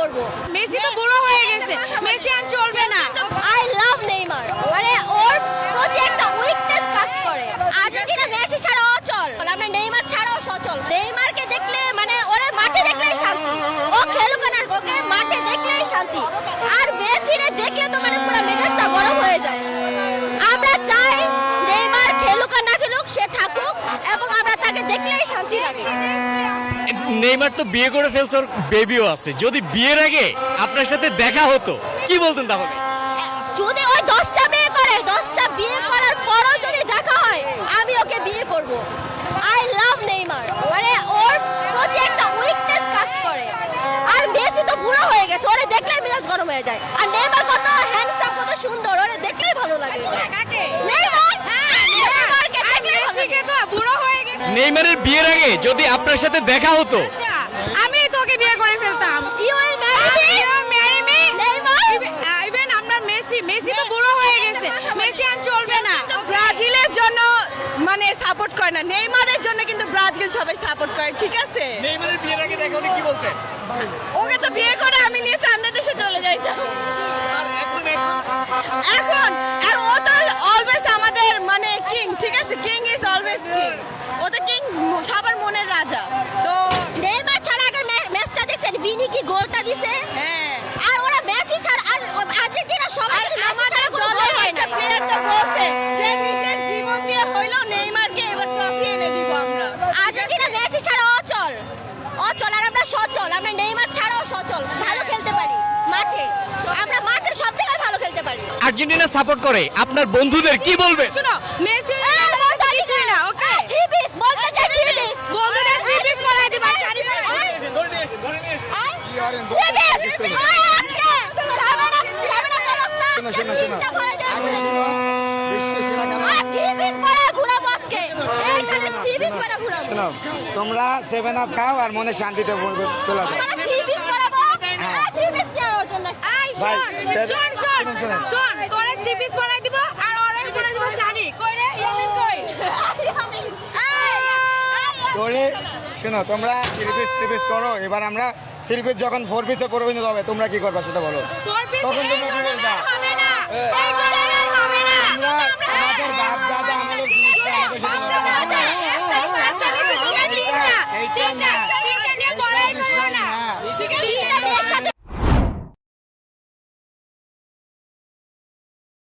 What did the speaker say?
করব। মেসি তো বুড়ো হয়ে গেছে, মেসি আর চলবে না। আই লাভ নেইমার, মানে ওর প্রতি একটা উইকনেস কাজ করে। আর্জেন্টিনা মেসি ছাড়া অচল, আমরা নেইমার ছাড়াও সচল। নেইমারকে দেখলে মানে ওরে মাঠে দেখলেই শান্তি, ও খেলুক না ওকে মাঠে দেখলেই শান্তি। আর মেসিরে দেখলে তো মানে পুরো মেজাজটা গরম হয়ে যায়। আমরা চাই নেইমার খেলুক আর না খেলুক সে থাকুক, এবং আমরা তাকে দেখলেই শান্তি লাগে। নেইমার তো বিয়ে করে ফেলছে, ওর বেবিও আছে। যদি বিয়ের আগে আপনার সাথে দেখা হতো কি বলতেন তাহলে? যদি ওই 10টা বিয়ে করে, 10টা বিয়ে করার পরও যদি দেখা হয়, আমি ওকে বিয়ে করব। আই লাভ নেইমার, মানে ওর প্রতি একটা উইকনেস কাজ করে। আর মেসি তো বুড়ো হয়ে গেছে, ওরে দেখলেই মেজাজ গরম হয়ে যায়। আর নেইমার কত হ্যান্ডসাম, কত সুন্দর, ওরে দেখলেই ভালো লাগে। কাকে? নেইমার। নেইমারকে দেখলেই ভালো লাগে। তো বুড়ো হয়ে গেছে। নেইমারের বিয়ের আগে যদি আপনার সাথে দেখা হতো আমি তোকে বিয়ে করে ফেলতাম। You will marry me? You will marry me? Neymar? Even আমরা মেসি তো বুড়ো হয়ে গেছে, মেসি আর চলবে না। ব্রাজিলের জন্য মানে সাপোর্ট করে না, নেইমারের জন্য কিন্তু ব্রাজিল সবাই সাপোর্ট করে, ঠিক আছে? নেইমারের বিয়ের আগে দেখা হলে কি বলতেন? ওকে তো বিয়ে করে আমি নিয়ে চান্দের দেশে চলে যাইতাম। এখন আর ও তো অলওয়েজ আমাদের মানে কিং, ঠিক আছে? King is always king. ও তো কিং, সবার মনের রাজা। তো নেইমার ছাড়া আগের ম্যাচটা দেখছেন, ভিনি কি গোলটা দিছে? হ্যাঁ। আর ওরা মেসি ছাড়া আর আর্জেন্টিনা সবাই মেসি ছাড়া কোনো গোল হয় না। প্লেয়ার তো বলছে যে নিজের জীবন দিয়ে হইলো নেইমারকে এবার ট্রফি এনে দিব আমরা। আর্জেন্টিনা মেসি ছাড়া অচল, অচল। আর আমরা সচল, আমরা নেইমার ছাড়াও সচল, ভালো খেলতে পারি মাঠে। আমরা মাঠে সব জায়গায় ভালো খেলতে পারি। আর্জেন্টিনা সাপোর্ট করে আপনার বন্ধুদের কি বলবে? শুনো, মেসি কিছুই না, ওকে? থ্রি পিস বলতে চাই, থ্রি পিস বন্ধুদের থ্রি পিস পরাই দিবা, শাড়ি পরে। থ্রি পিস আজকে সামনে পলস্তা থ্রি পিস পরে ঘুরাবো আজকে, এইখানে থ্রি পিস পরে ঘুরাবো। তোমরা 7 আপ খাও আর মনে শান্তিতে চলে যাও। আমরা থ্রি পিস পরাবো, থ্রি পিস দেওয়ার জন্য। আই ভাই, শোন, তোরে থ্রি পিস পরাই দিব আর ওরে পরাই দিব শাড়ি। কই রে ইয়ামিন কই? করে শোনো, তোমরা 3 পিস করো, এবার আমরা 3 পিস যখন 4 পিসে পরিণত হবে তোমরা কি করবে সেটা বলো। ফোর পিস তখন তোমরা কি করবে? হবে না, এই জন্য হবে না। আমরা